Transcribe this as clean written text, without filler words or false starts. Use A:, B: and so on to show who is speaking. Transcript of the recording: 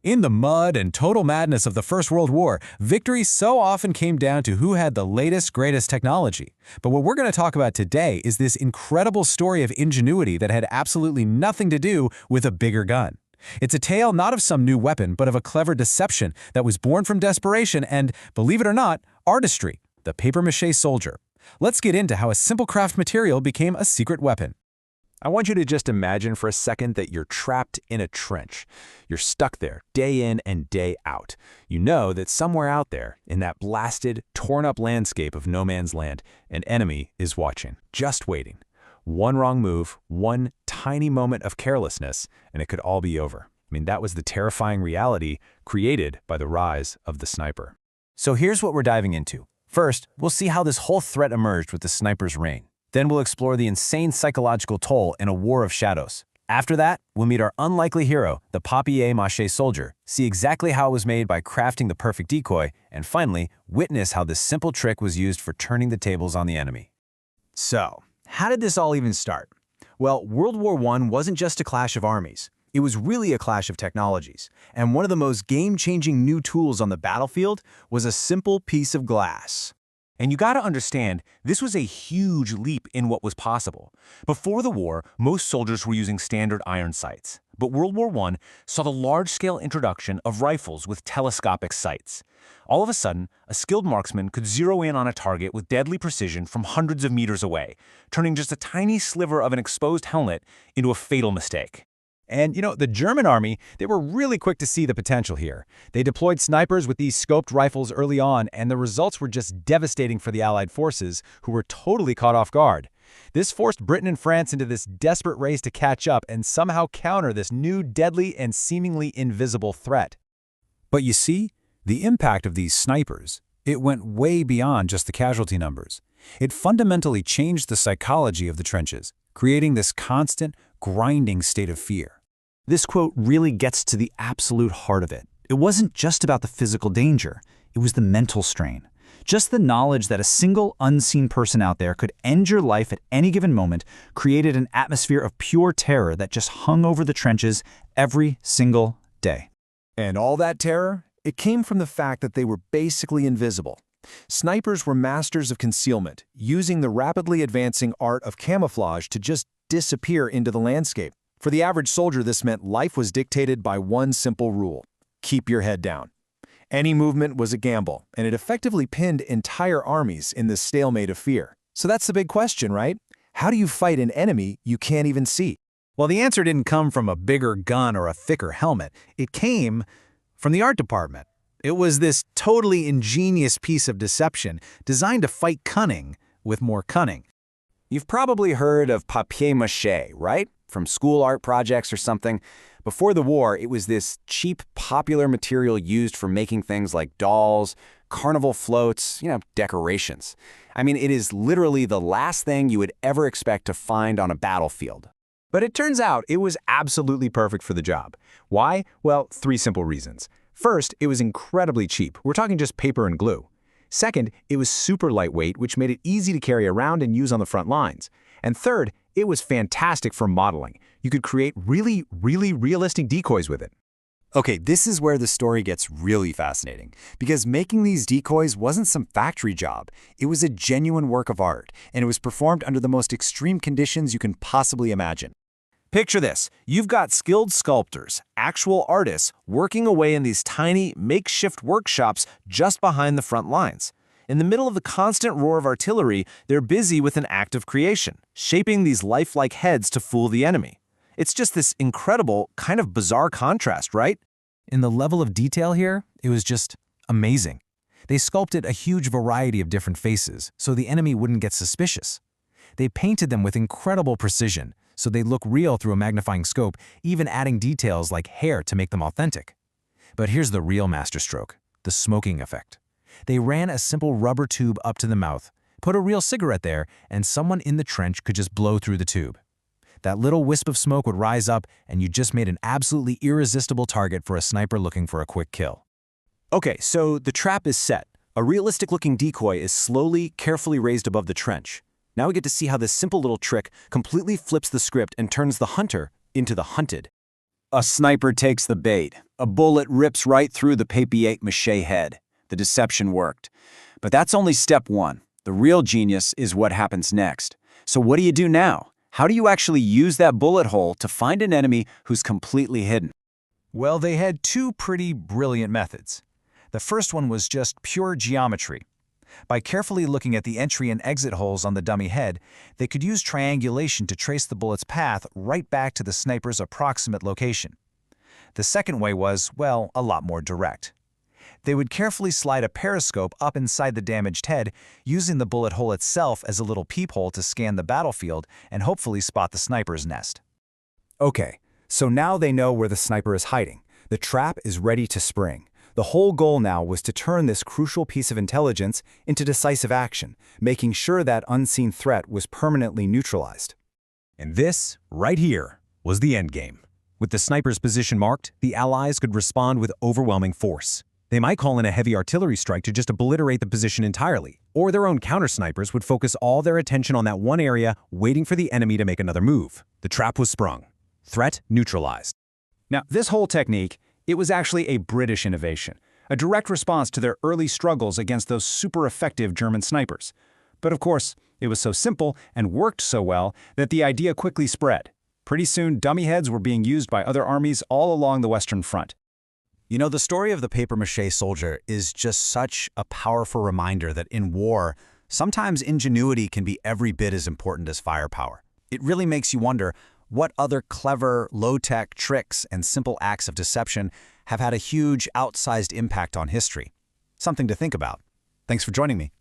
A: In the mud and total madness of the First World War, victory so often came down to who had the latest, greatest technology. But what we're going to talk about today is this incredible story of ingenuity that had absolutely nothing to do with a bigger gun. It's a tale not of some new weapon, but of a clever deception that was born from desperation and, believe it or not, artistry, the papier-mâché soldier. Let's get into how a simple craft material became a secret weapon.
B: I want you to just imagine for a second that you're trapped in a trench. You're stuck there day in and day out. You know that somewhere out there, in that blasted, torn-up landscape of no man's land, an enemy is watching, just waiting. One wrong move, one tiny moment of carelessness, and it could all be over. I mean, that was the terrifying reality created by the rise of the sniper.
C: So here's what we're diving into. First, we'll see how this whole threat emerged with the sniper's reign. Then we'll explore the insane psychological toll in a war of shadows. After that, we'll meet our unlikely hero, the papier-mâché soldier, see exactly how it was made by crafting the perfect decoy, and finally, witness how this simple trick was used for turning the tables on the enemy.
D: So, how did this all even start? Well, World War I wasn't just a clash of armies. It was really a clash of technologies. And one of the most game-changing new tools on the battlefield was a simple piece of glass.
E: And you gotta understand, this was a huge leap in what was possible. Before the war, most soldiers were using standard iron sights. But World War I saw the large-scale introduction of rifles with telescopic sights. All of a sudden, a skilled marksman could zero in on a target with deadly precision from hundreds of meters away, turning just a tiny sliver of an exposed helmet into a fatal mistake.
D: And, the German army, they were really quick to see the potential here. They deployed snipers with these scoped rifles early on, and the results were just devastating for the Allied forces, who were totally caught off guard. This forced Britain and France into this desperate race to catch up and somehow counter this new deadly and seemingly invisible threat.
A: But you see, the impact of these snipers, it went way beyond just the casualty numbers. It fundamentally changed the psychology of the trenches, creating this constant, grinding state of fear.
C: This quote really gets to the absolute heart of it. It wasn't just about the physical danger, it was the mental strain. Just the knowledge that a single unseen person out there could end your life at any given moment created an atmosphere of pure terror that just hung over the trenches every single day.
F: And all that terror, it came from the fact that they were basically invisible. Snipers were masters of concealment, using the rapidly advancing art of camouflage to just disappear into the landscape. For the average soldier, this meant life was dictated by one simple rule: keep your head down. Any movement was a gamble, and it effectively pinned entire armies in this stalemate of fear. So that's the big question, right? How do you fight an enemy you can't even see?
A: Well, the answer didn't come from a bigger gun or a thicker helmet. It came from the art department. It was this totally ingenious piece of deception designed to fight cunning with more cunning.
B: You've probably heard of papier-mâché, right? From school art projects or something. Before the war, it was this cheap, popular material used for making things like dolls, carnival floats, decorations. I mean, it is literally the last thing you would ever expect to find on a battlefield.
D: But it turns out it was absolutely perfect for the job. Why? Well, 3 simple reasons. First, it was incredibly cheap. We're talking just paper and glue. Second, it was super lightweight, which made it easy to carry around and use on the front lines. And third, it was fantastic for modeling. You could create really, really realistic decoys with it.
C: Okay, this is where the story gets really fascinating, because making these decoys wasn't some factory job. It was a genuine work of art, and it was performed under the most extreme conditions you can possibly imagine.
E: Picture this. You've got skilled sculptors, actual artists, working away in these tiny, makeshift workshops just behind the front lines. In the middle of the constant roar of artillery, they're busy with an act of creation, shaping these lifelike heads to fool the enemy. It's just this incredible, kind of bizarre contrast, right?
A: In the level of detail here, it was just amazing. They sculpted a huge variety of different faces so the enemy wouldn't get suspicious. They painted them with incredible precision so they look real through a magnifying scope, even adding details like hair to make them authentic. But here's the real masterstroke, the smoking effect. They ran a simple rubber tube up to the mouth, put a real cigarette there, and someone in the trench could just blow through the tube. That little wisp of smoke would rise up, and you just made an absolutely irresistible target for a sniper looking for a quick kill.
B: Okay, so the trap is set. A realistic-looking decoy is slowly, carefully raised above the trench. Now we get to see how this simple little trick completely flips the script and turns the hunter into the hunted.
C: A sniper takes the bait. A bullet rips right through the papier-mâché head. The deception worked. But that's only step one. The real genius is what happens next. So what do you do now? How do you actually use that bullet hole to find an enemy who's completely hidden?
A: Well, they had two pretty brilliant methods. The first one was just pure geometry. By carefully looking at the entry and exit holes on the dummy head, they could use triangulation to trace the bullet's path right back to the sniper's approximate location. The second way was, well, a lot more direct. They would carefully slide a periscope up inside the damaged head, using the bullet hole itself as a little peephole to scan the battlefield and hopefully spot the sniper's nest.
B: Okay, so now they know where the sniper is hiding. The trap is ready to spring. The whole goal now was to turn this crucial piece of intelligence into decisive action, making sure that unseen threat was permanently neutralized.
E: And this, right here, was the endgame. With the sniper's position marked, the Allies could respond with overwhelming force. They might call in a heavy artillery strike to just obliterate the position entirely, or their own counter-snipers would focus all their attention on that one area, waiting for the enemy to make another move. The trap was sprung. Threat neutralized.
D: Now, this whole technique, it was actually a British innovation, a direct response to their early struggles against those super effective German snipers. But of course, it was so simple and worked so well that the idea quickly spread. Pretty soon, dummy heads were being used by other armies all along the Western Front.
C: You know, the story of the papier-mâché soldier is just such a powerful reminder that in war, sometimes ingenuity can be every bit as important as firepower. It really makes you wonder what other clever, low-tech tricks and simple acts of deception have had a huge, outsized impact on history. Something to think about. Thanks for joining me.